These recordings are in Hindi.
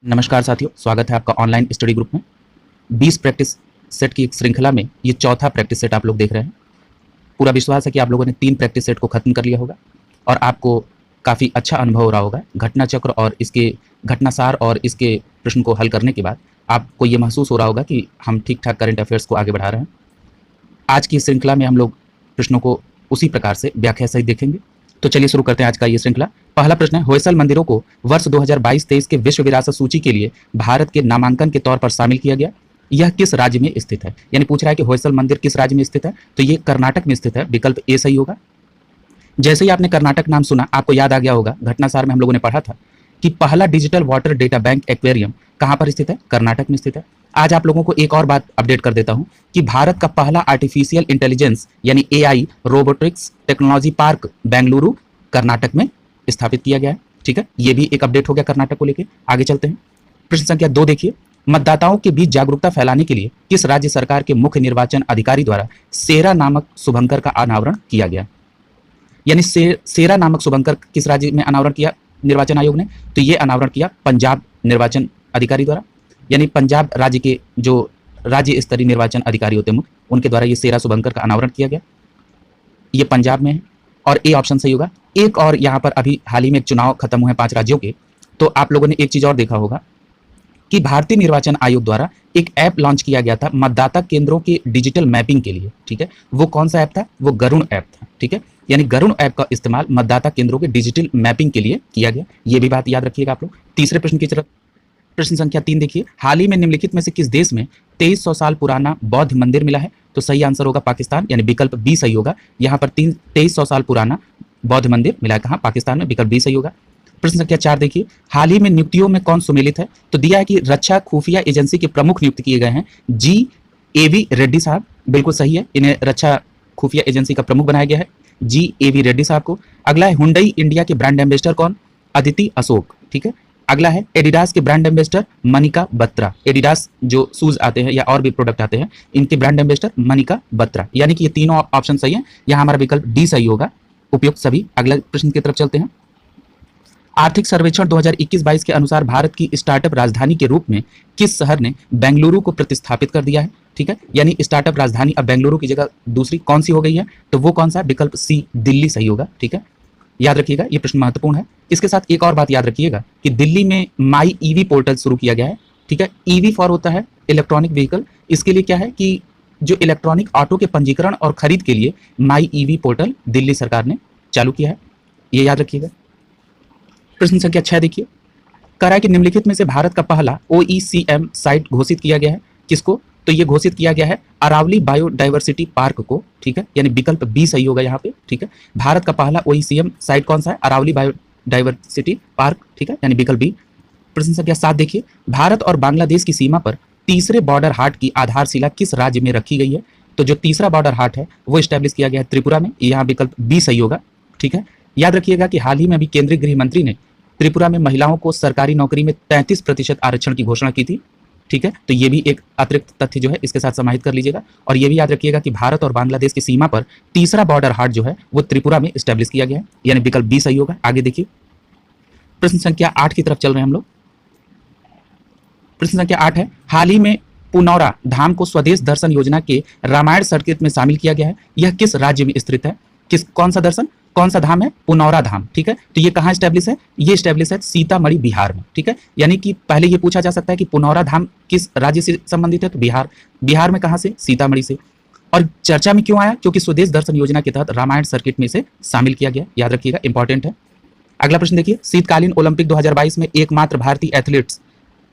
नमस्कार साथियों, स्वागत है आपका ऑनलाइन स्टडी ग्रुप में। 20 प्रैक्टिस सेट की एक श्रृंखला में ये चौथा प्रैक्टिस सेट आप लोग देख रहे हैं। पूरा विश्वास है कि आप लोगों ने 3 प्रैक्टिस सेट को खत्म कर लिया होगा और आपको काफ़ी अच्छा अनुभव हो रहा होगा। घटना चक्र और इसके घटनासार और इसके प्रश्न को हल करने के बाद आपको ये महसूस हो रहा होगा कि हम ठीक-ठाक करंट अफेयर्स को आगे बढ़ा रहे हैं। आज की श्रृंखला में हम लोग प्रश्नों को उसी प्रकार से व्याख्या सहित देखेंगे। तो चलिए शुरू करते हैं आज का ये श्रृंखला। पहला प्रश्न है, होयसल मंदिरों को वर्ष 2022-23 के विश्व विरासत सूची के लिए भारत के नामांकन के तौर पर शामिल किया गया। यह किस राज्य में स्थित है? यानी पूछ रहा है कि होयसल मंदिर किस राज्य में स्थित है, तो ये कर्नाटक में स्थित है। विकल्प ए सही होगा। जैसे ही आपने कर्नाटक नाम सुना, आपको याद आ गया होगा, घटनासार में हम लोगों ने पढ़ा था कि पहला digital water data bank aquarium कहाँ पर स्थित है? कर्नाटक में स्थित है। आज आप लोगों को एक और बात अपडेट कर देता हूं कि भारत का पहला आर्टिफिशियल इंटेलिजेंस यानी AI robotics technology park Bengaluru Karnataka में स्थापित किया गया है। ठीक है, ये भी एक अपडेट हो गया कर्नाटक को लेकर। आगे चलते हैं। प्रश्न संख्या 2 देखिए, मतदाताओं के बीच जागरूकता फैलाने के लिए किस राज्य सरकार के मुख्य निर्वाचन अधिकारी द्वारा सेरा नामक शुभंकर का अनावरण किया गया? यानी सेरा नामक शुभंकर किस राज्य में अनावरण किया निर्वाचन आयोग ने? तो ये अनावरण किया पंजाब निर्वाचन अधिकारी द्वारा। यानी पंजाब राज्य के जो राज्य स्तरीय निर्वाचन अधिकारी होते हैं मुख्य, उनके द्वारा ये सेरा शुभंकर का अनावरण किया गया। ये पंजाब में है और ए ऑप्शन सही होगा। एक और यहाँ पर अभी हाल ही में चुनाव खत्म हुए 5 राज्यों के, तो आप लोगों ने एक चीज और देखा होगा कि भारतीय निर्वाचन आयोग द्वारा एक ऐप लॉन्च किया गया था मतदाता केंद्रों के डिजिटल मैपिंग के लिए। ठीक है, वो कौन सा ऐप था? वो गरुण ऐप था। ठीक है, यानी गरुण ऐप का इस्तेमाल मतदाता केंद्रों के डिजिटल मैपिंग के लिए किया गया। ये भी बात याद रखिएगा आप लोग। तीसरे प्रश्न की तरफ, प्रश्न संख्या 3 देखिए, हाल ही में निम्नलिखित में से किस देश में 2300 साल पुराना बौद्ध मंदिर मिला है? तो सही आंसर होगा पाकिस्तान, यानी विकल्प बी सही होगा। यहाँ पर 2300 साल पुराना बौद्ध मंदिर मिला है कहाँ? पाकिस्तान में। विकल्प बी सही होगा। प्रश्न संख्या 4 देखिए, हाल ही में नियुक्तियों में कौन सुमेलित है? तो दिया है कि रक्षा खुफिया एजेंसी के प्रमुख नियुक्त किए गए हैं जी.ए.वी. रेड्डी साहब। बिल्कुल सही है, इन्हें रक्षा खुफिया एजेंसी का प्रमुख बनाया गया है, जी.ए.वी. रेड्डी साहब को। अगला है, हुंडई इंडिया के ब्रांड एम्बेसडर कौन? अदिति अशोक। ठीक है, अगला है, एडिडास के brand ambassador Manika Batra. Adidas जो शूज आते हैं या और भी प्रोडक्ट आते हैं, इनके ब्रांड एम्बेसडर मनिका बत्रा। यानी कि ये तीनों ऑप्शन सही है। यहाँ हमारा विकल्प डी सही होगा, उपयुक्त सभी। अगला प्रश्न की तरफ चलते हैं। आर्थिक सर्वेक्षण 2021-22 के अनुसार भारत की स्टार्टअप राजधानी के रूप में किस शहर ने बेंगलुरु को प्रतिस्थापित कर दिया है? ठीक है, यानी स्टार्टअप राजधानी अब बेंगलुरु की जगह दूसरी कौन सी हो गई है? तो वो कौन सा? विकल्प सी दिल्ली सही होगा। ठीक है, याद रखिएगा, ये प्रश्न महत्वपूर्ण है। इसके साथ एक और बात याद रखिएगा कि दिल्ली में माई ईवी पोर्टल शुरू किया गया है। ठीक है, ईवी फॉर होता है इलेक्ट्रॉनिक व्हीकल। इसके लिए क्या है कि जो इलेक्ट्रॉनिक ऑटो के पंजीकरण और खरीद के लिए माई ईवी पोर्टल दिल्ली सरकार ने चालू किया है, ये याद रखिएगा। प्रश्न संख्या 6 देखिए, करा कि निम्नलिखित में से भारत का पहला OECM साइट घोषित किया गया है किसको? तो ये घोषित किया गया है अरावली बायोडाइवर्सिटी पार्क को। ठीक है, यानी विकल्प बी सही होगा यहाँ पे। ठीक है, भारत का पहला OECM साइट कौन सा है? Aravalli biodiversity park. ठीक है, यानी विकल्प बी। प्रश्न संख्या 7 देखिए, भारत और बांग्लादेश की सीमा पर तीसरे बॉर्डर हाट की आधारशिला किस राज्य में रखी गई है? तो जो तीसरा बॉर्डर हाट है वो स्टैब्लिश किया गया है त्रिपुरा में। यहाँ विकल्प बी सही होगा। ठीक है, याद रखिएगा कि हाल ही में अभी केंद्रीय गृह मंत्री ने त्रिपुरा में महिलाओं को सरकारी नौकरी में 33% आरक्षण की घोषणा की थी। ठीक है, तो ये भी एक अतिरिक्त तथ्य जो है इसके साथ समाहित कर लीजिएगा। और ये भी याद रखिएगा कि भारत और बांग्लादेश की सीमा पर तीसरा बॉर्डर हाट जो है वो त्रिपुरा में स्टैब्लिश किया गया है, यानी विकल्प बी सही होगा। आगे देखिए, प्रश्न संख्या 8 की तरफ चल रहे हैं हम लोग। प्रश्न संख्या 8 है, हाल ही में पुनौरा धाम को स्वदेश दर्शन योजना के रामायण सर्किट में शामिल किया गया है। यह किस राज्य में स्थित है? कौन सा दर्शन, कौन सा धाम है? पुनौरा धाम। ठीक है, तो ये कहाँ स्टैब्लिश है? ये स्टैब्लिश है सीतामढ़ी बिहार में। ठीक है, यानी कि पहले ये पूछा जा सकता है कि पुनौरा धाम किस राज्य से संबंधित है? तो बिहार। बिहार में कहाँ से? सीतामढ़ी से। और चर्चा में क्यों आया? क्योंकि स्वदेश दर्शन योजना के तहत रामायण सर्किट में इसे शामिल किया गया। याद रखिएगा, इंपॉर्टेंट है। अगला प्रश्न देखिए, शीतकालीन ओलंपिक 2022 में एकमात्र भारतीय एथलीट्स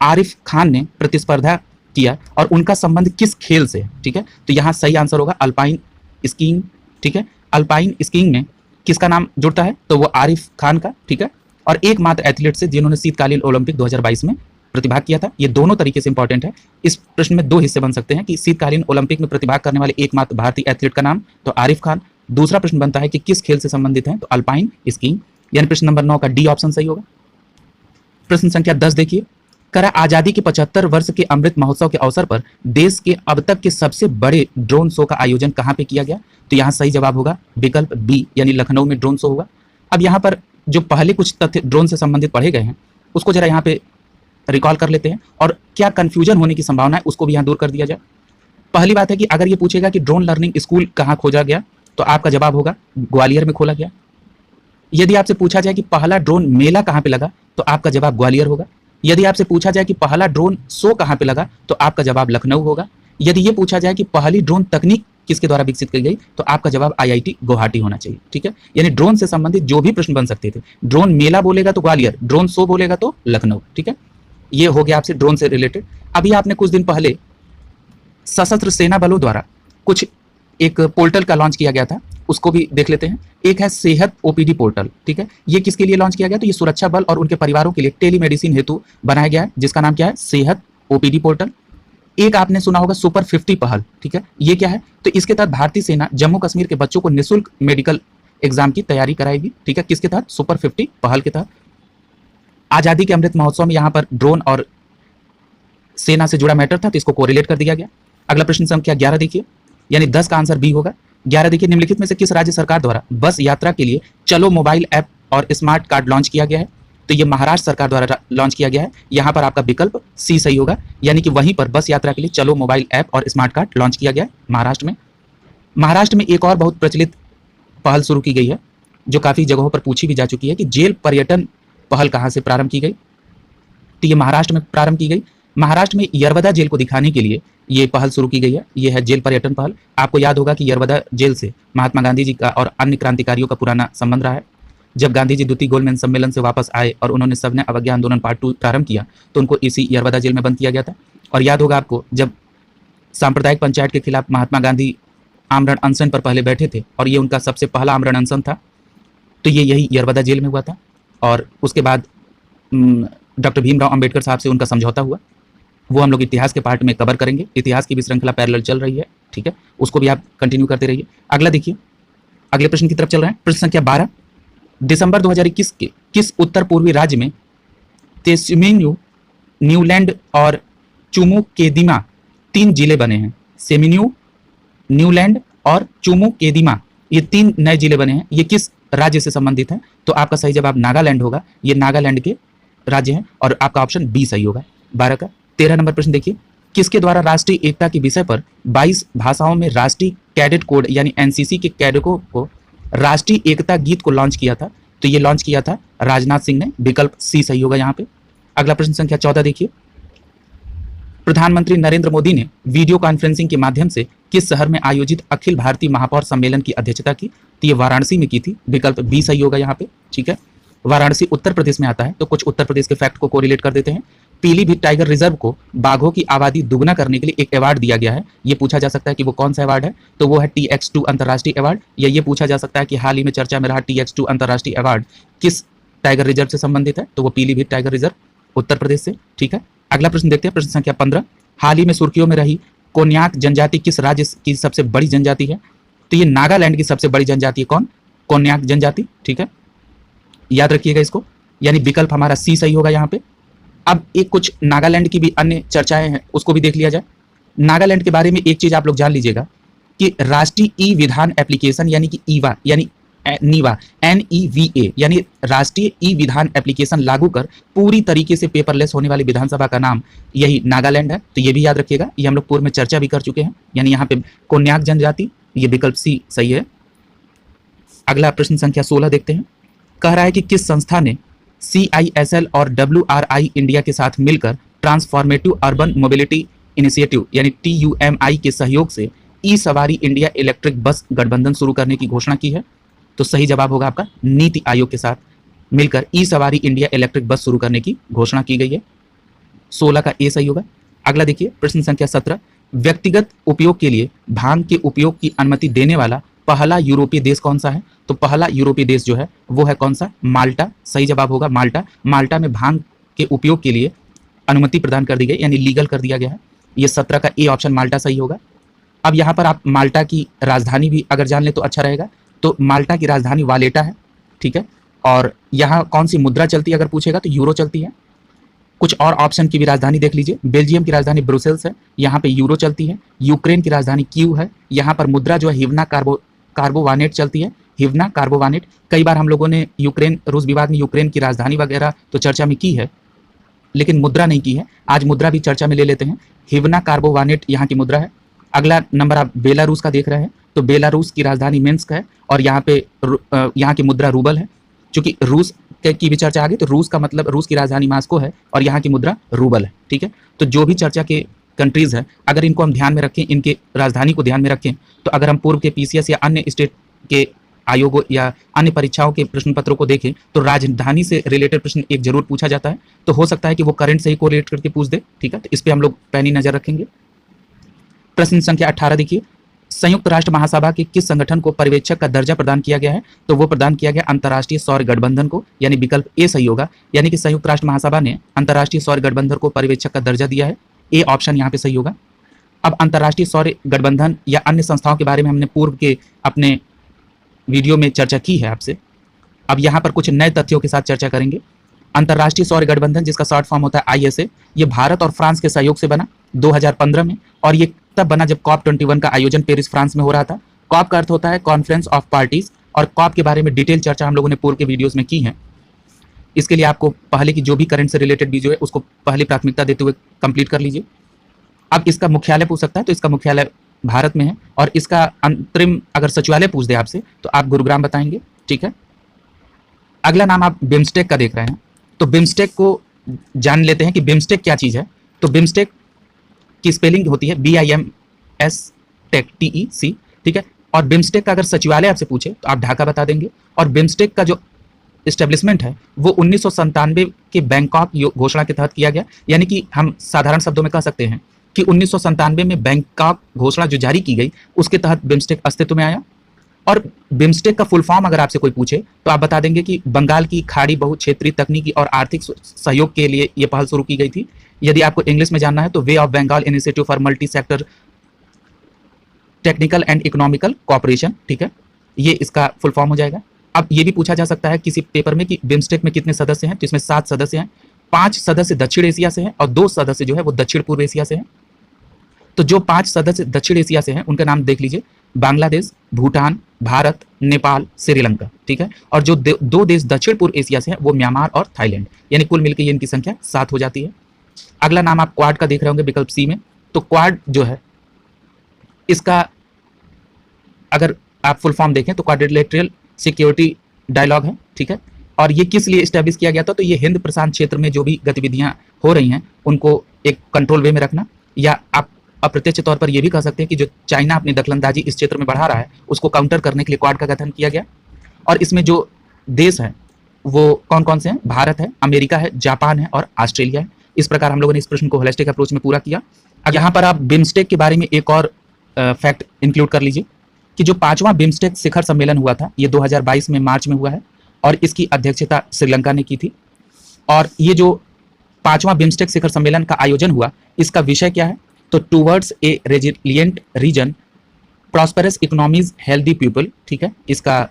आरिफ खान ने प्रतिस्पर्धा किया और उनका संबंध किस खेल से है? ठीक है, तो यहाँ सही आंसर होगा अल्पाइन स्कीइंग। ठीक है, अल्पाइन स्कीइंग में किसका नाम जुड़ता है? तो वो आरिफ खान का। ठीक है, और एकमात्र एथलीट से जिन्होंने शीतकालीन ओलंपिक 2022 में प्रतिभाग किया था। ये दोनों तरीके से इंपॉर्टेंट है। इस प्रश्न में 2 हिस्से बन सकते हैं कि शीतकालीन ओलंपिक में प्रतिभाग करने वाले एकमात्र भारतीय एथलीट का नाम, तो आरिफ खान। दूसरा प्रश्न बनता है कि किस खेल से संबंधित है? तो अल्पाइन स्कीइंग, यानी प्रश्न नंबर 9 का डी ऑप्शन सही होगा। प्रश्न संख्या 10 देखिए, करा आजादी के 75 वर्ष के अमृत महोत्सव के अवसर पर देश के अब तक के सबसे बड़े ड्रोन शो का आयोजन कहां पे किया गया? तो यहां सही जवाब होगा विकल्प बी, यानी लखनऊ में ड्रोन शो होगा। अब यहां पर जो पहले कुछ तथ्य ड्रोन से संबंधित पढ़े गए हैं उसको जरा यहाँ पे रिकॉल कर लेते हैं और क्या कंफ्यूजन होने की संभावना है उसको भी यहाँ दूर कर दिया जाए। पहली बात है कि अगर ये पूछेगा कि ड्रोन लर्निंग स्कूल कहाँ खोजा गया, तो आपका जवाब होगा ग्वालियर में खोला गया। यदि आपसे पूछा जाए कि पहला ड्रोन मेला कहाँ पे लगा, तो आपका जवाब ग्वालियर होगा। यदि आपसे पूछा जाए कि पहला ड्रोन शो कहाँ पे लगा, तो आपका जवाब लखनऊ होगा। यदि ये पूछा जाए कि पहली ड्रोन तकनीक किसके द्वारा विकसित की गई, तो आपका जवाब आईआईटी गुवाहाटी होना चाहिए। ठीक है, यानी ड्रोन से संबंधित जो भी प्रश्न बन सकते थे, ड्रोन मेला बोलेगा तो ग्वालियर, ड्रोन शो बोलेगा तो लखनऊ। ठीक है, ये हो गया आपसे ड्रोन से रिलेटेड। अभी आपने कुछ दिन पहले सशस्त्र सेना बलों द्वारा कुछ एक पोर्टल का लॉन्च किया गया था, उसको भी देख लेते हैं। एक है सेहत ओपीडी पोर्टल। ठीक है, ये किसके लिए लॉन्च किया गया? तो ये सुरक्षा बल और उनके परिवारों के लिए टेलीमेडिसिन हेतु बनाया गया है, जिसका नाम क्या है? सेहत ओपीडी पोर्टल। एक आपने सुना होगा सुपर 50 पहल। ठीक है, ये क्या है? तो इसके तहत भारतीय सेना जम्मू कश्मीर के बच्चों को निःशुल्क मेडिकल एग्जाम की तैयारी कराएगी। ठीक है, किसके तहत? सुपर 50 पहल के तहत। आजादी के अमृत महोत्सव में यहाँ पर ड्रोन और सेना से जुड़ा मैटर था, तो इसको कोरिलेट कर दिया गया। अगला प्रश्न संख्या 11 देखिए, यानी 10 का आंसर बी होगा। 11 देखिए, निम्नलिखित में से किस राज्य सरकार द्वारा बस यात्रा के लिए चलो मोबाइल ऐप और स्मार्ट कार्ड लॉन्च किया गया है? तो ये महाराष्ट्र सरकार द्वारा लॉन्च किया गया है। यहाँ पर आपका विकल्प सी सही होगा, यानी कि वहीं पर बस यात्रा के लिए चलो मोबाइल ऐप और स्मार्ट कार्ड लॉन्च किया गया है महाराष्ट्र में। महाराष्ट्र में एक और बहुत प्रचलित पहल शुरू की गई है, जो काफ़ी जगहों पर पूछी भी जा चुकी है कि जेल पर्यटन पहल कहाँ से प्रारंभ की गई? तो ये महाराष्ट्र में प्रारंभ की गई। महाराष्ट्र में यरवदा जेल को दिखाने के लिए ये पहल शुरू की गई है। ये है जेल पर्यटन पहल। आपको याद होगा कि यरवदा जेल से महात्मा गांधी जी का और अन्य क्रांतिकारियों का पुराना संबंध रहा है। जब गांधी जी द्वितीय गोलमेज सम्मेलन से वापस आए और उन्होंने सबने अवज्ञा आंदोलन पार्ट 2 प्रारंभ किया, तो उनको इसी यरवदा जेल में बंद किया गया था। और याद होगा आपको, जब सांप्रदायिक पंचायत के खिलाफ महात्मा गांधी आमरण अनशन पर पहले बैठे थे और ये उनका सबसे पहला आमरण अनशन था, तो ये यही यरवदा जेल में हुआ था। और उसके बाद डॉक्टर भीमराव अंबेडकर साहब से उनका समझौता हुआ, वो हम लोग इतिहास के पार्ट में कवर करेंगे। इतिहास की भी श्रृंखला पैरेलल चल रही है। ठीक है, उसको भी आप कंटिन्यू करते रहिए। अगला देखिए, अगले प्रश्न की तरफ चल रहे हैं। प्रश्न संख्या 12, दिसंबर 2021 के किस उत्तर पूर्वी राज्य में तेस्मिन्यू, न्यूलैंड और चुमुकेदिमा 3 जिले बने हैं? सेमिन्यू, न्यूलैंड और चुमुकेदिमा, ये 3 नए जिले बने हैं। ये किस राज्य से संबंधित है? तो आपका सही जवाब नागालैंड होगा। ये नागालैंड के राज्य हैं और आपका ऑप्शन बी सही होगा 12 का। 13 नंबर प्रश्न देखिए, किसके द्वारा राष्ट्रीय एकता के विषय पर 22 भाषाओं में राष्ट्रीय कैडेट कोड यानी एनसीसी के कैडेटों को राष्ट्रीय एकता गीत को लॉन्च किया था? तो ये लॉन्च किया था राजनाथ सिंह ने। विकल्प सी सही होगा यहाँ पे। अगला प्रश्न संख्या 14 देखिए, प्रधानमंत्री नरेंद्र मोदी ने वीडियो कॉन्फ्रेंसिंग के माध्यम से किस शहर में आयोजित अखिल भारतीय महापौर सम्मेलन की अध्यक्षता की? तो ये वाराणसी में की थी। विकल्प बी सही होगा यहाँ पे। ठीक है, वाराणसी उत्तर प्रदेश में आता है, तो कुछ उत्तर प्रदेश के फैक्ट को कोरिलेट कर देते हैं। पीलीभीत टाइगर रिजर्व को बाघों की आबादी दुगना करने के लिए एक अवार्ड दिया गया है। ये पूछा जा सकता है कि वो कौन सा अवार्ड है? तो वो है TX2 अंतर्राष्ट्रीय अवार्ड। या ये पूछा जा सकता है कि हाल ही में चर्चा में रहा TX2 अंतर्राष्ट्रीय अवार्ड किस टाइगर रिजर्व से संबंधित है? तो वो पीलीभीत टाइगर रिजर्व उत्तर प्रदेश से। ठीक है, अगला प्रश्न देखते हैं। प्रश्न संख्या 15, हाल ही में सुर्खियों में रही कोन्याक जनजाति किस राज्य की सबसे बड़ी जनजाति है? तो ये नागालैंड की सबसे बड़ी जनजाति है। कौन? कोन्याक जनजाति। ठीक है, याद रखिएगा इसको, यानी विकल्प हमारा सी सही होगा यहाँ पे। अब एक कुछ नागालैंड की भी अन्य चर्चाएं हैं, उसको भी देख लिया जाए। नागालैंड के बारे में एक चीज आप लोग जान लीजिएगा कि राष्ट्रीय ई विधान एप्लीकेशन यानी कि ईवा यानी नीवा NEVA यानी राष्ट्रीय ई विधान एप्लीकेशन लागू कर पूरी तरीके से पेपरलेस होने वाली विधानसभा का नाम यही नागालैंड है। तो ये भी याद रखिएगा, ये हम लोग पूर्व में चर्चा भी कर चुके हैं। यानी यहाँ पे कोन्याक जनजाति, ये विकल्प सी सही है। अगला प्रश्न संख्या 16 देखते हैं। कह रहा है कि किस संस्था ने CISL और WRI इंडिया के साथ मिलकर ट्रांसफॉर्मेटिव अर्बन मोबिलिटी इनिशिएटिव यानी TUMI के सहयोग से ई सवारी इंडिया इलेक्ट्रिक बस गठबंधन शुरू करने की घोषणा की है? तो सही जवाब होगा आपका नीति आयोग के साथ मिलकर ई सवारी इंडिया इलेक्ट्रिक बस शुरू करने की घोषणा की गई है। 16 का ए सही होगा। अगला देखिए, प्रश्न संख्या 17, व्यक्तिगत उपयोग के लिए भांग के उपयोग की अनुमति देने वाला पहला यूरोपीय देश कौन सा है? तो पहला यूरोपीय देश जो है वो है कौन सा? माल्टा। सही जवाब होगा माल्टा। माल्टा में भांग के उपयोग के लिए अनुमति प्रदान कर दी गई, यानी लीगल कर दिया गया है। ये 17 का ए ऑप्शन माल्टा सही होगा। अब यहाँ पर आप माल्टा की राजधानी भी अगर जान ले तो अच्छा रहेगा। तो माल्टा की राजधानी वालेटा है। ठीक है, और यहाँ कौन सी मुद्रा चलती है अगर पूछेगा तो यूरो चलती है। कुछ और ऑप्शन की भी राजधानी देख लीजिए। बेल्जियम की राजधानी ब्रुसेल्स है, यहाँ पे यूरो चलती है। यूक्रेन की राजधानी कीव है, यहाँ पर मुद्रा जो है हिवना कार्बोवानेट चलती है। हिवना कार्बोवानेट, कई बार हम लोगों ने यूक्रेन रूस विवाद में यूक्रेन की राजधानी वगैरह तो चर्चा में की है। लेकिन मुद्रा नहीं की है। आज मुद्रा भी चर्चा में ले लेते हैं। हिवना कार्बोवानेट यहाँ की मुद्रा है। अगला नंबर आप बेलारूस का देख रहे हैं, तो बेलारूस की राजधानी मिन्स्क है और यहाँ पे यहाँ की मुद्रा रूबल है। चूंकि रूस की भी चर्चा आ गई, तो रूस का मतलब रूस की राजधानी मास्को है और यहाँ की मुद्रा रूबल है। ठीक है, तो जो भी चर्चा के कंट्रीज है, अगर इनको हम ध्यान में रखें, इनके राजधानी को ध्यान में रखें, तो अगर हम पूर्व के पीसीएस या अन्य स्टेट के आयोगों या अन्य परीक्षाओं के प्रश्न पत्रों को देखें, तो राजधानी से रिलेटेड प्रश्न एक जरूर पूछा जाता है। तो हो सकता है कि वो करंट से ही कोरिलेट करके पूछ दे। ठीक है, तो इस पर हम लोग पैनी नजर रखेंगे। प्रश्न संख्या 18 देखिए, संयुक्त राष्ट्र महासभा के किस संगठन को पर्यवेक्षक का दर्जा प्रदान किया गया है? तो वो प्रदान किया गया अंतर्राष्ट्रीय सौर गठबंधन को, यानी विकल्प ए सही होगा। यानी कि संयुक्त राष्ट्र महासभा ने अंतर्राष्ट्रीय सौर गठबंधन को पर्यवेक्षक का दर्जा दिया है। ए ऑप्शन यहाँ पे सही होगा। अब अंतर्राष्ट्रीय सौर गठबंधन या अन्य संस्थाओं के बारे में हमने पूर्व के अपने वीडियो में चर्चा की है आपसे। अब यहाँ पर कुछ नए तथ्यों के साथ चर्चा करेंगे। अंतर्राष्ट्रीय सौर गठबंधन, जिसका शॉर्ट फॉर्म होता है आईएसए, ये भारत और फ्रांस के सहयोग से बना 2015 में, और ये तब बना जब COP21 का आयोजन पेरिस फ्रांस में हो रहा था। कॉप का अर्थ होता है कॉन्फ्रेंस ऑफ पार्टीज, और कॉप के बारे में डिटेल चर्चा हम लोगों ने पूर्व के वीडियोस में की है। इसके लिए आपको पहले की जो भी करंट से रिलेटेड वीडियो है उसको पहले प्राथमिकता देते हुए कंप्लीट कर लीजिए। अब इसका मुख्यालय पूछ सकता है, तो इसका मुख्यालय भारत में है, और इसका अंतरिम अगर सचिवालय पूछ दे आपसे तो आप गुरुग्राम बताएंगे। ठीक है, अगला नाम आप बिम्स्टेक का देख रहे हैं, तो बिम्स्टेक को जान लेते हैं कि बिम्स्टेक क्या चीज़ है। तो बिम्स्टेक की स्पेलिंग होती है BIMSTEC। ठीक है, और बिम्स्टेक का अगर सचिवालय आपसे पूछे तो आप ढाका बता देंगे। और बिम्स्टेक का जो एस्टेब्लिशमेंट है वो 1997 के बैंकॉक घोषणा के तहत किया गया। यानी कि हम साधारण शब्दों में कह सकते हैं कि 1997 में बैंकॉक घोषणा जो जारी की गई उसके तहत बिम्स्टेक अस्तित्व में आया। और बिम्स्टेक का फुल फॉर्म अगर आपसे कोई पूछे तो आप बता देंगे कि बंगाल की खाड़ी बहुक्षेत्रीय तकनीकी और आर्थिक सहयोग के लिए ये पहल शुरू की गई थी। यदि आपको इंग्लिश में जानना है तो bay of Bengal initiative for multi sector technical and economical cooperation. ठीक है, ये इसका फुल फॉर्म हो जाएगा। अब ये भी पूछा जा सकता है किसी पेपर में कि बिम्स्टेक में कितने सदस्य हैं, तो इसमें 7 सदस्य हैं। 5 सदस्य दक्षिण एशिया से हैं और 2 सदस्य जो है वो दक्षिण पूर्व एशिया से हैं। तो जो 5 सदस्य दक्षिण एशिया से हैं उनका नाम देख लीजिए, बांग्लादेश, भूटान, भारत, नेपाल, श्रीलंका। ठीक है, और जो 2 देश दक्षिण पूर्व एशिया से हैं वो म्यांमार और थाईलैंड, यानी कुल मिलकर ये इनकी संख्या 7 हो जाती है। अगला नाम आप क्वाड का देख रहे होंगे विकल्प सी में, तो क्वाड जो है इसका अगर आप फुल फॉर्म देखें तो क्वाड्रिलेटरल सिक्योरिटी डायलॉग है। ठीक है, और ये किस लिए इस्टेब्लिश किया गया था? तो ये हिंद प्रशांत क्षेत्र में जो भी गतिविधियां हो रही हैं उनको एक कंट्रोल वे में रखना, या आप अप्रत्यक्ष तौर पर यह भी कह सकते हैं कि जो चाइना अपनी दखलंदाजी इस क्षेत्र में बढ़ा रहा है उसको काउंटर करने के लिए क्वाड का गठन किया गया। और इसमें जो देश हैं वो कौन कौन से हैं? भारत है, अमेरिका है, जापान है और ऑस्ट्रेलिया है। इस प्रकार हम लोगों ने इस प्रश्न को होलिस्टिक अप्रोच में पूरा किया। अब यहाँ पर आप बिम्स्टेक के बारे में एक और फैक्ट इंक्लूड कर लीजिए कि जो 5वां बिम्स्टेक शिखर सम्मेलन हुआ था ये 2022 में मार्च में हुआ है और इसकी अध्यक्षता श्रीलंका ने की थी। और ये जो 5वां बिम्स्टेक शिखर सम्मेलन का आयोजन हुआ इसका विषय क्या है? तो towards a resilient region prosperous economies healthy people. ठीक है, इसका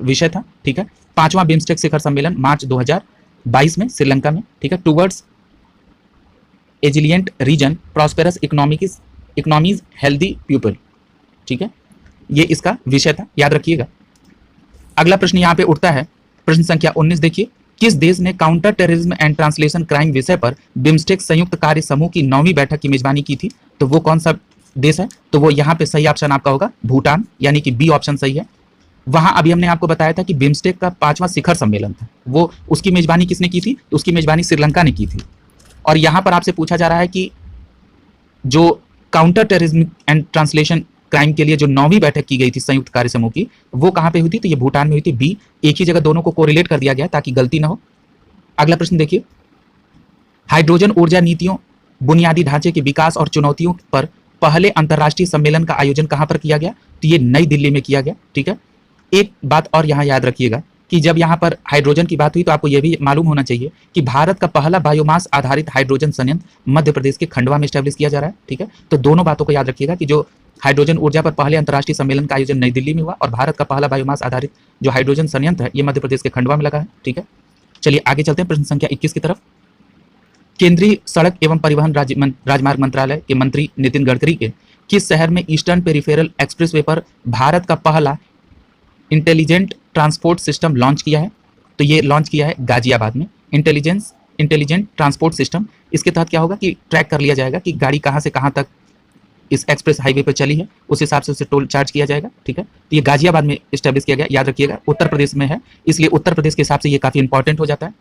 विषय था। ठीक है, 5वां बिम्स्टेक शिखर सम्मेलन मार्च 2022 में श्रीलंका में। ठीक है, towards resilient region prosperous economies healthy people. ठीक है, ये इसका विषय था, याद रखिएगा। अगला प्रश्न यहाँ पे उठता है, प्रश्न संख्या 19 देखिए, किस देश ने counter terrorism and translation crime विषय पर बिम्स्टेक संयुक्त कार्य समूह की 9वीं बैठक की मेजबानी की थी? तो वो कौन सा देश है? तो वो यहाँ पे सही ऑप्शन आपका होगा भूटान, यानी कि बी ऑप्शन सही है। वहां अभी हमने आपको बताया था कि बिम्स्टेक का 5वां शिखर सम्मेलन था, वो उसकी मेजबानी किसने की थी? तो उसकी मेजबानी श्रीलंका ने की थी। और यहाँ पर आपसे पूछा जा रहा है कि जो counter terrorism and translation crime के लिए जो 9वीं बैठक की गई थी संयुक्त कार्य समूह की, वो कहाँ पे हुई थी? तो ये भूटान में हुई थी। बी, एक ही जगह दोनों को कोरिलेट कर दिया गया ताकि गलती ना हो। अगला प्रश्न देखिए, हाइड्रोजन ऊर्जा नीतियों, बुनियादी ढांचे के विकास और चुनौतियों पर पहले अंतर्राष्ट्रीय सम्मेलन का आयोजन कहाँ पर किया गया? तो ये नई दिल्ली में किया गया। ठीक है, एक बात और यहाँ याद रखिएगा कि जब यहाँ पर हाइड्रोजन की बात हुई तो आपको यह भी मालूम होना चाहिए कि भारत का पहला बायोमास आधारित हाइड्रोजन संयंत्र मध्य प्रदेश के खंडवा में स्टैब्लिश किया जा रहा है। ठीक है, तो दोनों बातों को याद रखिएगा कि जो हाइड्रोजन ऊर्जा पर पहले अंतर्राष्ट्रीय सम्मेलन का आयोजन नई दिल्ली में हुआ और भारत का पहला बायोमास आधारित जो हाइड्रोजन संयंत्र है ये मध्य प्रदेश के खंडवा में लगा है। ठीक है, चलिए आगे चलते हैं प्रश्न संख्या 21 की तरफ। केंद्रीय सड़क एवं परिवहन राजमार्ग मंत्रालय के मंत्री नितिन गडकरी के किस शहर में ईस्टर्न पेरिफेरल एक्सप्रेसवे पर भारत का पहला इंटेलिजेंट ट्रांसपोर्ट सिस्टम लॉन्च किया है? तो ये लॉन्च किया है गाजियाबाद में। Intelligent transport system. इसके तहत क्या होगा कि ट्रैक कर लिया जाएगा कि गाड़ी कहाँ से कहाँ तक इस एक्सप्रेस हाईवे पर चली है, उस हिसाब से उसे टोल चार्ज किया जाएगा। ठीक है, तो ये गाजियाबाद में इस्टेब्लिश किया गया, याद रखिएगा उत्तर प्रदेश में है, इसलिए उत्तर प्रदेश के हिसाब से ये काफी इंपॉर्टेंट हो जाता है।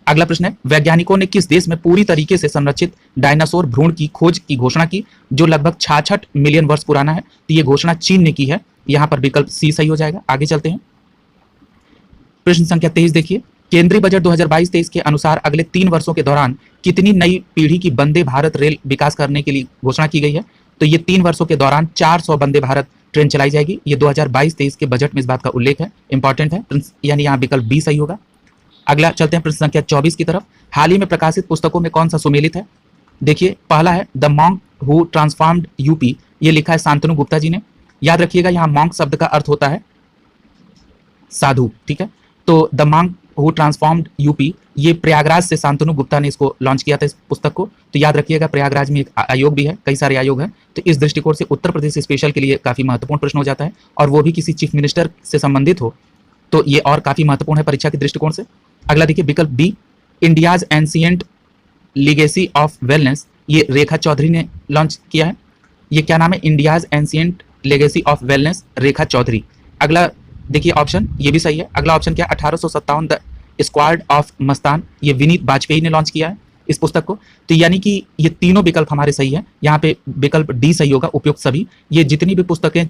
अगला प्रश्न है, वैज्ञानिकों ने किस देश में पूरी तरीके से संरक्षित डायनासोर भ्रूण की खोज की घोषणा की जो लगभग 66 मिलियन वर्ष पुराना है? तो ये घोषणा चीन ने की है। यहाँ पर विकल्प सी सही हो जाएगा। आगे चलते हैं, प्रश्न संख्या 23 देखिए, केंद्रीय बजट 2022-23 के अनुसार अगले 3 वर्षों के दौरान कितनी नई पीढ़ी की वंदे भारत रेल विकास करने के लिए घोषणा की गई है? तो ये 3 वर्षों के दौरान 400 वंदे भारत ट्रेन चलाई जाएगी। ये 2022-23 के बजट में इस बात का उल्लेख है, इंपॉर्टेंट है, यानी यहाँ विकल्प बी सही होगा। अगला चलते हैं प्रश्न संख्या 24 की तरफ। हाल ही में प्रकाशित पुस्तकों में कौन सा सुमेलित है? देखिए, पहला है the monk who transformed UP, ये लिखा है शांतनु गुप्ता जी ने। याद रखिएगा यहाँ मॉन्क शब्द का अर्थ होता है साधु। ठीक है, तो the monk who transformed UP, ये प्रयागराज से शांतनु गुप्ता ने इसको लॉन्च किया था इस पुस्तक को। तो याद रखिएगा प्रयागराज में एक आयोग भी है, कई सारे आयोग हैं, तो इस दृष्टिकोण से उत्तर प्रदेश स्पेशल के लिए काफी महत्वपूर्ण प्रश्न हो जाता है, और वो भी किसी चीफ मिनिस्टर से संबंधित हो तो ये और काफी महत्वपूर्ण है परीक्षा के दृष्टिकोण से। अगला देखिए विकल्प B, India's ancient legacy of wellness, ये रेखा चौधरी ने लॉन्च किया है। ये क्या नाम है? India's ancient legacy of wellness, Rekha Chaudhary. अगला देखिए ऑप्शन, ये भी सही है। अगला ऑप्शन क्या है? 1857 द स्क्वाड ऑफ मस्तान, ये विनीत वाजपेयी ने लॉन्च किया है इस पुस्तक को। तो यानी कि ये तीनों विकल्प हमारे सही है। यहाँ पे विकल्प डी सही होगा, उपयुक्त सभी। ये जितनी भी पुस्तकें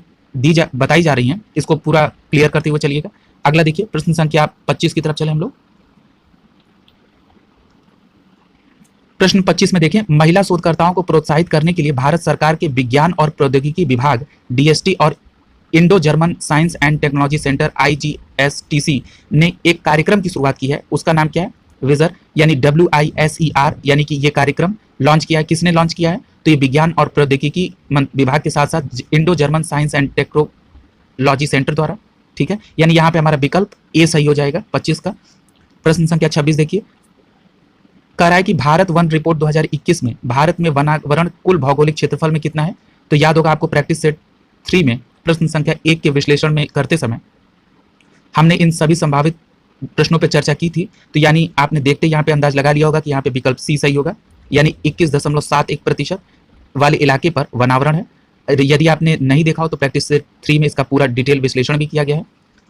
बताई जा रही हैं इसको पूरा क्लियर करते हुए चलिएगा। अगला देखिए प्रश्न संख्या 25 की तरफ चले हम लोग। प्रश्न 25 में देखें, महिला शोधकर्ताओं को प्रोत्साहित करने के लिए भारत सरकार के विज्ञान और प्रौद्योगिकी विभाग डीएसटी और Indo German science and technology centre IGSTC ने एक कार्यक्रम की शुरुआत की है। उसका नाम क्या है? विजर, यानी WISER, यानी कि ये कार्यक्रम लॉन्च किया है। किसने लॉन्च किया है? तो ये विज्ञान और प्रौद्योगिकी विभाग के साथ साथ Indo German science and technology centre द्वारा। ठीक है, यानी यहाँ पे हमारा विकल्प ए सही हो जाएगा 25 का। प्रश्न संख्या 26 देखिए, कह रहा है कि भारत वन रिपोर्ट 2021 में भारत में वनावरण कुल भौगोलिक क्षेत्रफल में कितना है? तो याद होगा आपको प्रैक्टिस सेट 3 में प्रश्न संख्या 1 के विश्लेषण में करते समय हमने इन सभी संभावित प्रश्नों पर चर्चा की थी। तो यानी आपने देखते यहाँ पे अंदाज लगा लिया होगा कि यहाँ पे विकल्प सी सही होगा, यानी 21.71% वाले इलाके पर वनावरण है। यदि आपने नहीं देखा हो तो प्रैक्टिस सेट 3 में इसका पूरा डिटेल विश्लेषण भी किया गया है।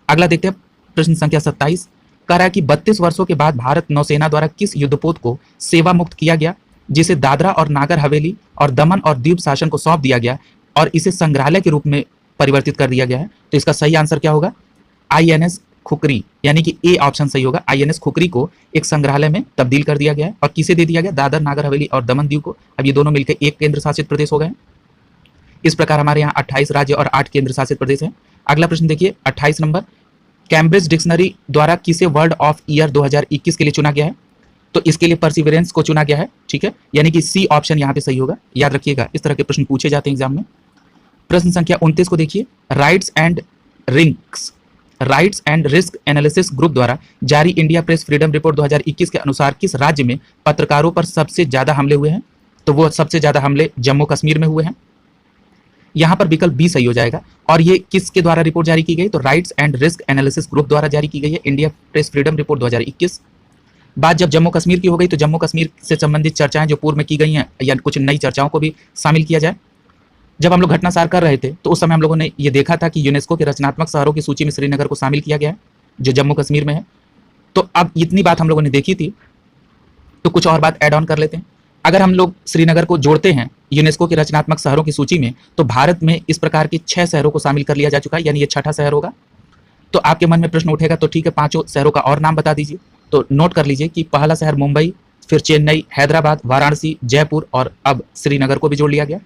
अगला देखते हैं प्रश्न संख्या 27, कह रहा है कि 32 वर्षों के बाद भारत नौसेना द्वारा किस युद्धपोत को सेवा मुक्त किया गया जिसे दादरा और नागर हवेली और दमन और दीव शासन को सौंप दिया गया और इसे संग्रहालय के रूप में परिवर्तित कर दिया गया है? तो इसका सही आंसर क्या होगा? INS खुकरी, यानी कि ए ऑप्शन सही होगा। INS खुकरी को एक संग्रहालय में तब्दील कर दिया गया है। और किसे दे दिया गया? दादर नागर हवेली और दमन दीव को। अब ये दोनों मिलकर एक केंद्र शासित प्रदेश हो गए। इस प्रकार हमारे यहाँ 28 राज्य और 8 केंद्र शासित प्रदेश हैं। अगला प्रश्न देखिए 28 नंबर, कैम्ब्रिज डिक्शनरी द्वारा किसे वर्ड ऑफ ईयर 2021 के लिए चुना गया है? तो इसके लिए परसिवरेंस को चुना गया है। ठीक है, यानी कि सी ऑप्शन यहाँ पे सही होगा। याद रखिएगा इस तरह के प्रश्न पूछे जाते हैं एग्जाम में। प्रश्न संख्या 29 को देखिए, rights and risk analysis group द्वारा जारी इंडिया प्रेस फ्रीडम रिपोर्ट 2021 के अनुसार किस राज्य में पत्रकारों पर सबसे ज्यादा हमले हुए हैं? तो वो सबसे ज्यादा हमले जम्मू कश्मीर में हुए हैं। यहाँ पर विकल्प बी सही हो जाएगा। और ये किसके द्वारा रिपोर्ट जारी की गई? तो rights and risk analysis group द्वारा जारी की गई है इंडिया प्रेस फ्रीडम रिपोर्ट 2021। बात जब जम्मू कश्मीर की हो गई तो जम्मू कश्मीर से संबंधित चर्चाएं जो पूर्व में की गई हैं या कुछ नई चर्चाओं को भी शामिल किया जाए। जब हम लोग घटनासार कर रहे थे तो उस समय हम लोगों ने ये देखा था कि यूनेस्को के रचनात्मक शहरों की सूची में श्रीनगर को शामिल किया गया है जो जम्मू कश्मीर में है। तो अब इतनी बात हम लोगों ने देखी थी तो कुछ और बात ऐड ऑन कर लेते हैं। अगर हम लोग श्रीनगर को जोड़ते हैं यूनेस्को के रचनात्मक शहरों की सूची में तो भारत में इस प्रकार के 6 शहरों को शामिल कर लिया जा चुका है, यानी ये 6ठा शहर होगा। तो आपके मन में प्रश्न उठेगा तो ठीक है 5 शहरों का और नाम बता दीजिए। तो नोट कर लीजिए कि पहला शहर मुंबई, फिर चेन्नई, हैदराबाद, वाराणसी, जयपुर और अब श्रीनगर को भी जोड़ लिया गया।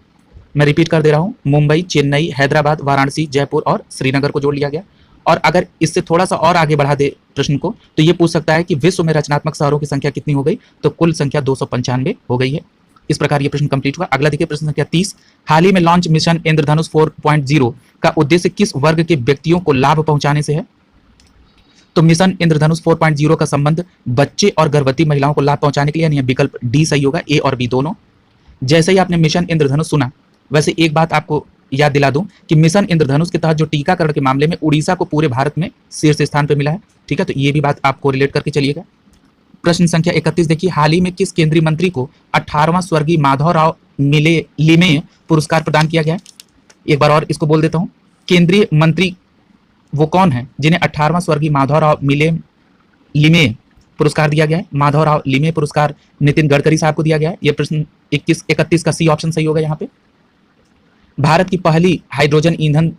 मैं रिपीट कर दे रहा हूँ, मुंबई, चेन्नई, हैदराबाद, वाराणसी, जयपुर और श्रीनगर को जोड़ लिया गया। और अगर इससे थोड़ा सा और आगे बढ़ा दे प्रश्न को तो ये पूछ सकता है कि विश्व में रचनात्मक शहरों की संख्या कितनी हो गई? तो कुल संख्या 295 हो गई है। इस प्रकार ये प्रश्न कंप्लीट हुआ। अगला देखिए प्रश्न संख्या 30, हाल ही में लॉन्च मिशन इंद्रधनुष 4.0 का उद्देश्य किस वर्ग के व्यक्तियों को लाभ पहुंचाने से है? तो मिशन इंद्रधनुष 4.0 का संबंध बच्चे और गर्भवती महिलाओं को लाभ पहुंचाने के लिए, यानी विकल्प डी सही होगा, ए और बी दोनों। जैसे ही आपने मिशन इंद्रधनुष सुना वैसे एक बात आपको याद दिला दूं कि मिशन इंद्रधनुष के तहत जो टीकाकरण के मामले में उड़ीसा को पूरे भारत में शीर्ष स्थान पर मिला है। ठीक है, तो ये भी बात आपको रिलेट करके चलिएगा। प्रश्न संख्या 31 देखिए, हाल ही में किस केंद्रीय मंत्री को 18वां स्वर्गीय माधवराव लिमे पुरस्कार प्रदान किया गया है? एक बार और इसको बोल देता हूं, केंद्रीय मंत्री वो कौन है जिन्हें 18वां स्वर्गीय माधवराव लिमे पुरस्कार दिया गया है? माधवराव लिमे पुरस्कार नितिन गडकरी साहब को दिया गया है। यह प्रश्न 31 का सी ऑप्शन सही होगा। यहाँ पे भारत की पहली हाइड्रोजन ईंधन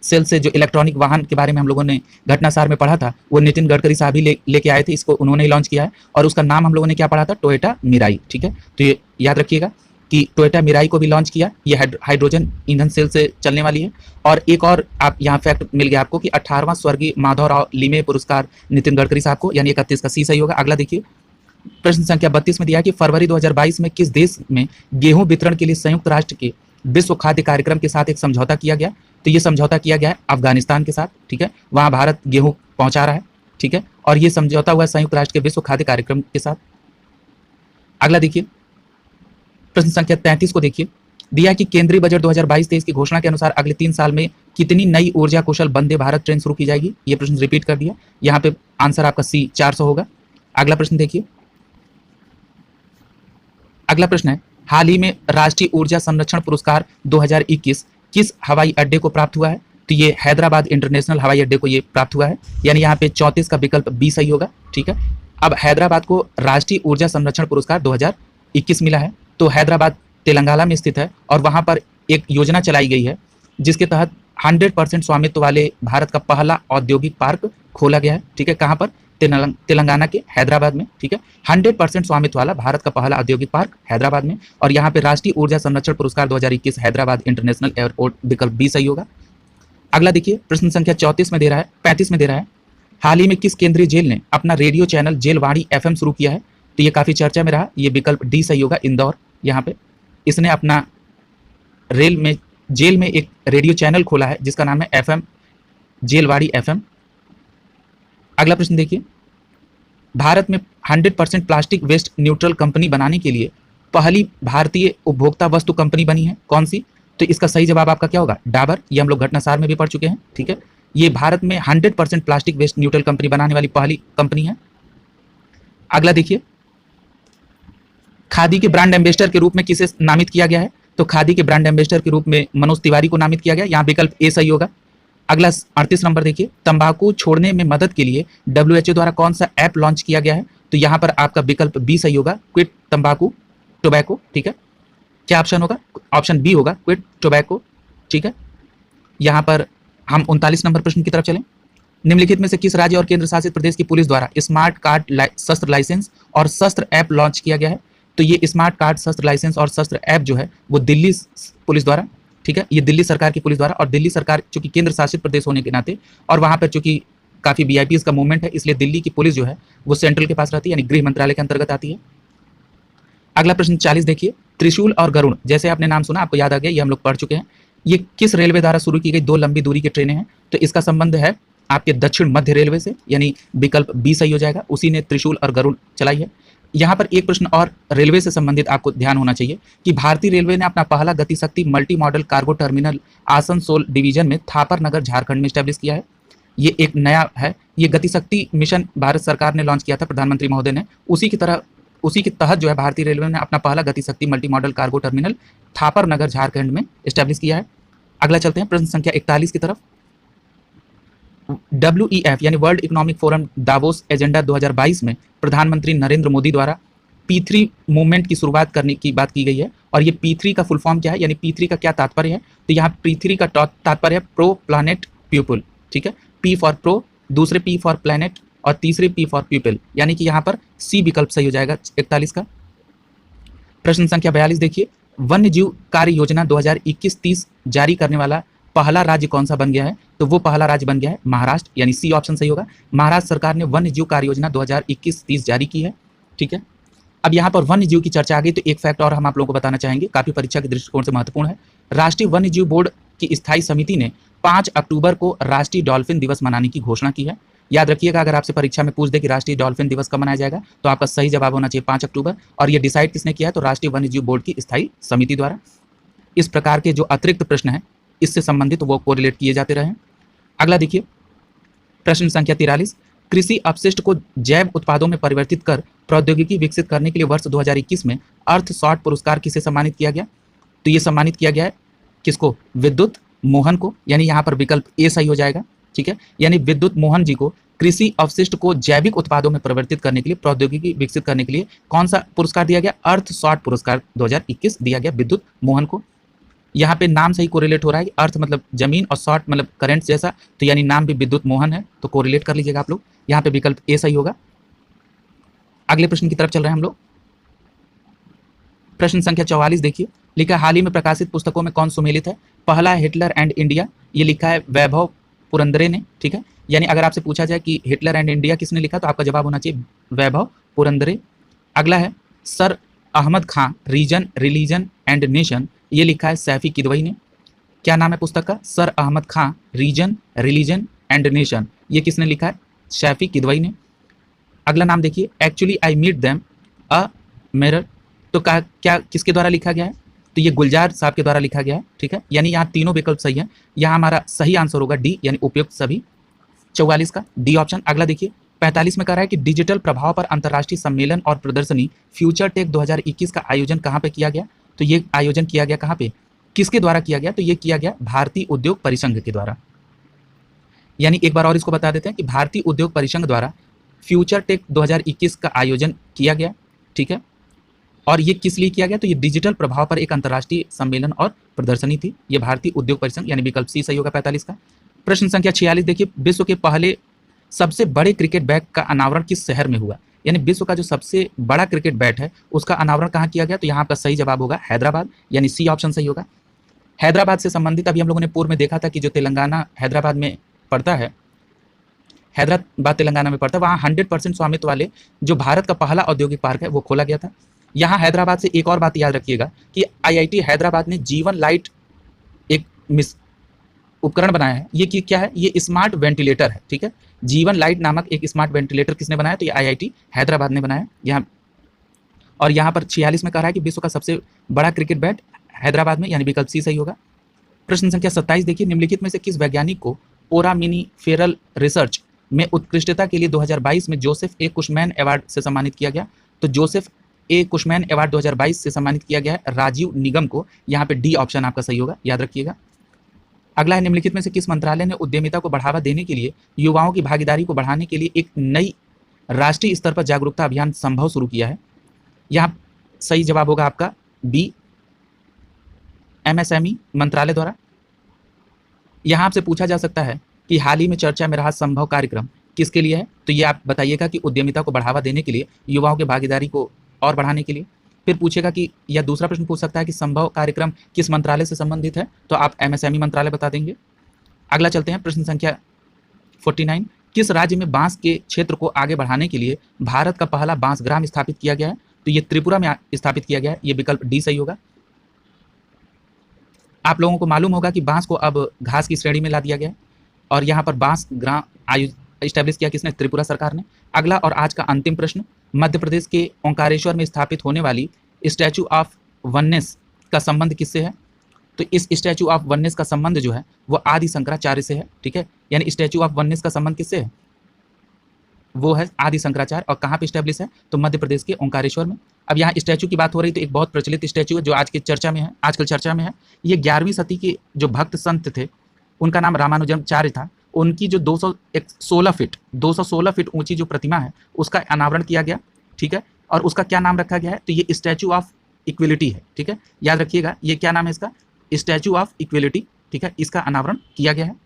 सेल से जो इलेक्ट्रॉनिक वाहन के बारे में हम लोगों ने घटनासार में पढ़ा था, वो नितिन गडकरी साहब ही लेके आए थे, इसको उन्होंने ही लॉन्च किया है और उसका नाम हम लोगों ने क्या पढ़ा था? Toyota Mirai. ठीक है, तो ये याद रखिएगा कि टोयोटा मिराई को भी लॉन्च किया, ये हाइड्रोजन ईंधन सेल से चलने वाली है। और एक और आप यहाँ फैक्ट मिल गया आपको कि 18वां स्वर्गीय माधवराव लिमे पुरस्कार नितिन गडकरी साहब को, यानी 31 का सी सही होगा। अगला देखिए, प्रश्न संख्या 32 में दिया है कि फरवरी 2022 में किस देश में गेहूं वितरण के लिए संयुक्त राष्ट्र के विश्व खाद्य कार्यक्रम के साथ एक समझौता किया गया? तो ये समझौता किया गया है अफगानिस्तान के साथ। ठीक है, वहां भारत गेहूं पहुंचा रहा है। ठीक है, और ये समझौता हुआ संयुक्त राष्ट्र के विश्व खाद्य कार्यक्रम के साथ। अगला देखिए, प्रश्न संख्या 33 को देखिए, दिया कि केंद्रीय बजट 2022-23 की घोषणा के अनुसार अगले 3 साल में कितनी नई ऊर्जा कुशल वंदे भारत ट्रेन शुरू की जाएगी? ये प्रश्न रिपीट कर दिया, यहाँ पे आंसर आपका सी 400 होगा। अगला प्रश्न देखिए, अगला प्रश्न है, हाल ही में राष्ट्रीय ऊर्जा संरक्षण पुरस्कार 2021 किस हवाई अड्डे को प्राप्त हुआ है? तो ये हैदराबाद इंटरनेशनल हवाई अड्डे को ये प्राप्त हुआ है, यानी यहाँ पे 34 का विकल्प बी सही होगा। ठीक है, अब हैदराबाद को राष्ट्रीय ऊर्जा संरक्षण पुरस्कार 2021 मिला है। तो हैदराबाद तेलंगाना में स्थित है और वहाँ पर एक योजना चलाई गई है जिसके तहत 100% स्वामित्व वाले भारत का पहला औद्योगिक पार्क खोला गया है। ठीक है, कहाँ पर? तेलंगाना के हैदराबाद में। ठीक है, 100% स्वामित्व वाला भारत का पहला औद्योगिक पार्क हैदराबाद में, और यहाँ पे राष्ट्रीय ऊर्जा संरक्षण पुरस्कार 2021 हैदराबाद इंटरनेशनल एयरपोर्ट, विकल्प बी सही होगा। अगला देखिए, प्रश्न संख्या 35 में दे रहा है, हाल ही में किस केंद्रीय जेल ने अपना रेडियो चैनल जेलवाड़ी FM शुरू किया है? तो ये काफी चर्चा में रहा, ये विकल्प डी सही होगा, इंदौर। यहाँ पे इसने अपना जेल में एक रेडियो चैनल खोला है जिसका नाम है FM जेलवाड़ी FM। अगला प्रश्न देखिए, भारत में 100% प्लास्टिक वेस्ट न्यूट्रल कंपनी बनाने के लिए पहली भारतीय उपभोक्ता वस्तु कंपनी बनी है, कौन सी? तो इसका सही जवाब आपका क्या होगा? डाबर। ये हम लोग घटनासार में भी पढ़ चुके हैं। ठीक है, ये भारत में 100% प्लास्टिक वेस्ट न्यूट्रल कंपनी बनाने वाली पहली कंपनी है। अगला देखिए, खादी के ब्रांड एम्बेसडर के रूप में किसे नामित किया गया है? तो खादी के ब्रांड एम्बेसडर के रूप में मनोज तिवारी को नामित किया गया, यहाँ विकल्प ए सही होगा। अगला 38 नंबर देखिए, तंबाकू छोड़ने में मदद के लिए WHO द्वारा कौन सा ऐप लॉन्च किया गया है? तो यहाँ पर आपका विकल्प बी सही होगा, क्विट तंबाकू टोबैको। ठीक है, क्या ऑप्शन होगा? ऑप्शन बी होगा, क्विट टोबैको। ठीक है, यहाँ पर हम 39 नंबर प्रश्न की तरफ चलें। निम्नलिखित में से किस राज्य और केंद्र शासित प्रदेश की पुलिस द्वारा स्मार्ट कार्ड शस्त्र लाइसेंस और शस्त्र ऐप लॉन्च किया गया है? तो ये स्मार्ट कार्ड शस्त्र लाइसेंस और शस्त्र ऐप जो है वो दिल्ली पुलिस द्वारा, ठीक है, ये दिल्ली सरकार की पुलिस द्वारा, और दिल्ली सरकार चूंकि केंद्र शासित प्रदेश होने के नाते और वहाँ पर चूंकि काफ़ी VIPs का मूवमेंट है, इसलिए दिल्ली की पुलिस जो है वो सेंट्रल के पास रहती है, यानी गृह मंत्रालय के अंतर्गत आती है। अगला प्रश्न 40 देखिए, त्रिशूल और गरुड़, जैसे आपने नाम सुना आपको याद आ गया, ये हम लोग पढ़ चुके हैं। ये किस रेलवे द्वारा शुरू की गई 2 लंबी दूरी की ट्रेनें हैं? तो इसका संबंध है आपके दक्षिण मध्य रेलवे से, यानी विकल्प बी सही हो जाएगा, उसी ने त्रिशूल और गरुड़ चलाई है। यहाँ पर एक प्रश्न और रेलवे से संबंधित आपको ध्यान होना चाहिए कि भारतीय रेलवे ने अपना पहला Gatishakti multi modal cargo terminal Asansol division में थापर नगर झारखंड में स्टैब्लिश किया है। ये एक नया है, ये गतिशक्ति मिशन भारत सरकार ने लॉन्च किया था, प्रधानमंत्री महोदय ने, उसी के तहत जो है भारतीय रेलवे ने अपना पहला Gatishakti multi modal cargo terminal Thapar Nagar Jharkhand में स्टैब्लिश किया है। अगला चलते हैं प्रश्न संख्या 41 की तरफ। WEF यानी world economic forum Davos agenda 2022 में प्रधानमंत्री नरेंद्र मोदी द्वारा P3 मूवमेंट की शुरुआत करने की बात की गई है, और ये P3 का फुल फॉर्म क्या है, यानी P3 का क्या तात्पर्य है? तो यहाँ P3 का तात्पर्य है प्रो प्लानेट पीपल। ठीक है, P फॉर प्रो, दूसरे P फॉर प्लानेट और तीसरे P फॉर पीपल, यानी कि यहाँ पर सी विकल्प सही हो जाएगा 41 का। प्रश्न संख्या 42 देखिए, वन्य जीव कार्य योजना 2021-30 जारी करने वाला पहला राज्य कौन सा बन गया है? तो वो पहला राज्य बन गया है महाराष्ट्र, यानी सी ऑप्शन सही होगा। महाराष्ट्र सरकार ने वन्य जीव कार्य योजना 2021-30 जारी की है। ठीक है, अब यहाँ पर वन्य जीव की चर्चा आ गई तो एक फैक्ट और हम आप लोगों को बताना चाहेंगे, काफी परीक्षा के दृष्टिकोण से महत्वपूर्ण है। राष्ट्रीय वन्य जीव बोर्ड की स्थायी समिति ने 5 अक्टूबर को राष्ट्रीय डॉल्फिन दिवस मनाने की घोषणा की है। याद रखिएगा, अगर आपसे परीक्षा में पूछ दे कि राष्ट्रीय डॉल्फिन दिवस कब मनाया जाएगा, तो आपका सही जवाब होना चाहिए 5 अक्टूबर, और ये डिसाइड किसने किया है? तो राष्ट्रीय वन्य जीव बोर्ड की स्थायी समिति द्वारा। इस प्रकार के जो अतिरिक्त प्रश्न हैं इससे संबंधित वो कोरिलेट किए जाते रहे। अगला देखिए, प्रश्न संख्या 43, कृषि अपशिष्ट को जैव उत्पादों में परिवर्तित कर प्रौद्योगिकी विकसित करने के लिए वर्ष 2021 में अर्थ शॉर्ट पुरस्कार किसे सम्मानित किया गया? तो ये सम्मानित किया गया है किसको? विद्युत मोहन को, यानी यहाँ पर विकल्प ए सही हो जाएगा, ठीक है। यानी विद्युत मोहन जी को कृषि अवशिष्ट को जैविक उत्पादों में परिवर्तित करने के लिए प्रौद्योगिकी विकसित करने के लिए कौन सा पुरस्कार दिया गया? अर्थ शॉर्ट पुरस्कार 2021 दिया गया विद्युत मोहन को। यहाँ पे नाम सही कोरिलेट हो रहा है, अर्थ मतलब जमीन और शॉर्ट मतलब करंट जैसा, तो यानी नाम भी विद्युत मोहन है, तो कोरिलेट कर लीजिएगा आप लोग। यहाँ पे विकल्प ए सही होगा। अगले प्रश्न की तरफ चल रहे हैं हम लोग। प्रश्न संख्या 44 देखिए, लिखा हाल ही में प्रकाशित पुस्तकों में कौन सुमेलित है? पहला है हिटलर एंड इंडिया, ये लिखा है वैभव पुरंदरे ने, ठीक है। यानी अगर आपसे पूछा जाए कि हिटलर एंड इंडिया किसने लिखा, तो आपका जवाब होना चाहिए वैभव पुरंदरे। अगला है Sir Ahmad Khan reason religion and nation, ये लिखा है सैफी किदवई ने। क्या नाम है पुस्तक का? Sir Ahmad Khan reason religion and nation, ये किसने लिखा है? सैफी किदवई ने। अगला नाम देखिए, actually I meet them a mirror, तो क्या किसके द्वारा लिखा गया है? तो ये गुलजार साहब के द्वारा लिखा गया है, ठीक है। यानी यहाँ तीनों विकल्प सही है, यहाँ हमारा सही आंसर होगा डी, यानी उपयुक्त सभी 44 का डी ऑप्शन। अगला देखिए 45 में कह रहा है कि डिजिटल प्रभाव पर अंतर्राष्ट्रीय सम्मेलन और प्रदर्शनी फ्यूचर टेक 2021 का आयोजन कहाँ पे किया गया? तो ये आयोजन किया गया कहाँ पे, किसके द्वारा किया गया? तो ये किया गया भारतीय उद्योग परिसंघ के द्वारा। यानी एक बार और इसको बता देते हैं कि भारतीय उद्योग परिसंघ द्वारा फ्यूचर टेक 2021 का आयोजन किया गया, ठीक है। और ये किस लिए किया गया? तो ये डिजिटल प्रभाव पर एक अंतर्राष्ट्रीय सम्मेलन और प्रदर्शनी थी, ये भारतीय उद्योग परिसंघ, यानी विकल्प सी सही होगा 45 का। प्रश्न संख्या 46 देखिए, विश्व के पहले सबसे बड़े क्रिकेट बैट का अनावरण किस शहर में हुआ? यानी विश्व का जो सबसे बड़ा क्रिकेट बैट है उसका अनावरण कहाँ किया गया? तो यहाँ का सही जवाब होगा हैदराबाद, यानी सी ऑप्शन सही होगा। हैदराबाद से संबंधित अभी हम लोगों ने पूर्व में देखा था कि जो तेलंगाना हैदराबाद में पड़ता है, हैदराबाद तेलंगाना में पड़ता है, वहाँ 100% स्वामित्व वाले जो भारत का पहला औद्योगिक पार्क है वो खोला गया था। यहाँ हैदराबाद से एक और बात याद रखिएगा कि IIT हैदराबाद ने जीवन लाइट एक उपकरण बनाया है। ये क्या है? ये स्मार्ट वेंटिलेटर है, ठीक है। जीवन लाइट नामक एक स्मार्ट वेंटिलेटर किसने बनाया? तो ये IIT हैदराबाद ने बनाया यहाँ। और यहाँ पर 46 में कह रहा है कि विश्व का सबसे बड़ा क्रिकेट बैट हैदराबाद में, यानी विकल्प सी सही होगा। प्रश्न संख्या 27 देखिए, निम्नलिखित में से किस वैज्ञानिक को फोरामिनिफेरल रिसर्च में उत्कृष्टता के लिए 2022 में जोसेफ ए कुशमैन अवार्ड से सम्मानित किया गया? तो जोसेफ ए कुशमैन अवार्ड 2022 से सम्मानित किया गया है राजीव निगम को, यहाँ पे डी ऑप्शन आपका सही होगा, याद रखिएगा। अगला है, निम्नलिखित में से किस मंत्रालय ने उद्यमिता को बढ़ावा देने के लिए युवाओं की भागीदारी को बढ़ाने के लिए एक नई राष्ट्रीय स्तर पर जागरूकता अभियान संभव शुरू किया है? यहाँ सही जवाब होगा आपका बी, MSME मंत्रालय द्वारा। यहाँ आपसे पूछा जा सकता है कि हाल ही में चर्चा में रहा संभव कार्यक्रम किसके लिए है? तो ये आप बताइएगा कि उद्यमिता को बढ़ावा देने के लिए, युवाओं की भागीदारी को और बढ़ाने के लिए। फिर पूछेगा कि, या दूसरा प्रश्न पूछ सकता है कि संभव कार्यक्रम किस मंत्रालय से संबंधित है? तो आप MSME मंत्रालय बता देंगे। अगला चलते हैं, प्रश्न संख्या 49, किस राज्य में बांस के क्षेत्र को आगे बढ़ाने के लिए भारत का पहला बांस ग्राम स्थापित किया गया है? तो ये त्रिपुरा में स्थापित किया गया है, ये विकल्प डी सही होगा। आप लोगों को मालूम होगा कि बांस को अब घास की श्रेणी में ला दिया गया है, और यहाँ पर बांस ग्राम इस्टेब्लिश किया किसने? त्रिपुरा सरकार ने। अगला और आज का अंतिम प्रश्न, मध्य प्रदेश के ओंकारेश्वर में स्थापित होने वाली स्टैचू ऑफ वननेस का संबंध किससे है? तो इस स्टैचू ऑफ वननेस का संबंध जो है वो आदि शंकराचार्य से है, ठीक है। यानी स्टैचू ऑफ वननेस का संबंध किससे है? वो है आदि शंकराचार्य। और कहाँ पे स्टैब्लिश है? तो मध्य प्रदेश के ओंकारेश्वर में। अब यहाँ स्टैचू की बात हो रही, तो एक बहुत प्रचलित स्टैचू है जो आजकल चर्चा में है। ये 11वीं सदी के जो भक्त संत थे, उनका नाम रामानुजाचार्य था। उनकी जो 216 फीट ऊंची जो प्रतिमा है उसका अनावरण किया गया, ठीक है। और उसका क्या नाम रखा गया है? तो ये स्टैचू ऑफ इक्वलिटी है, ठीक है। याद रखिएगा, ये क्या नाम है इसका? स्टैचू ऑफ इक्वलिटी, ठीक है। इसका अनावरण किया गया है।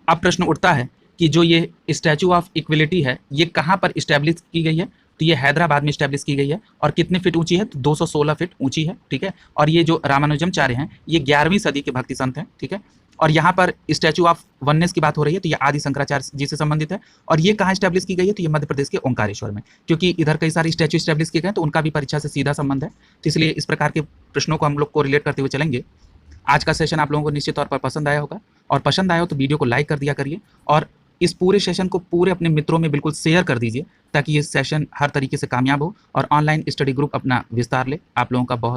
अब प्रश्न उठता है कि जो ये स्टैचू ऑफ इक्वलिटी है ये कहाँ पर इस्टेब्लिश की गई है? तो ये हैदराबाद में इस्टेब्लिश की गई है। और कितने फीट ऊंची है? तो 216 फीट ऊंची है, ठीक है। और ये जो रामानुजाचार्य हैं ये 11वीं सदी के भक्ति संत हैं, ठीक है। और यहाँ पर स्टैचू ऑफ वननेस की बात हो रही है, तो ये आदि शंकराचार्य जी से संबंधित है। और ये कहाँ स्टैब्लिश की गई है? तो ये मध्य प्रदेश के ओंकारेश्वर में, क्योंकि इधर कई सारे स्टैचू स्टैब्लिश किए गए तो उनका भी परीक्षा से सीधा संबंध है। तो इसलिए इस प्रकार के प्रश्नों को हम लोग को रिलेट करते हुए चलेंगे। आज का सेशन आप लोगों को निश्चित तौर पर पसंद आया होगा, और पसंद आया हो तो वीडियो को लाइक कर दिया करिए, और इस पूरे सेशन को पूरे अपने मित्रों में बिल्कुल शेयर कर दीजिए, ताकि ये सेशन हर तरीके से कामयाब हो और ऑनलाइन स्टडी ग्रुप अपना विस्तार ले। आप लोगों का बहुत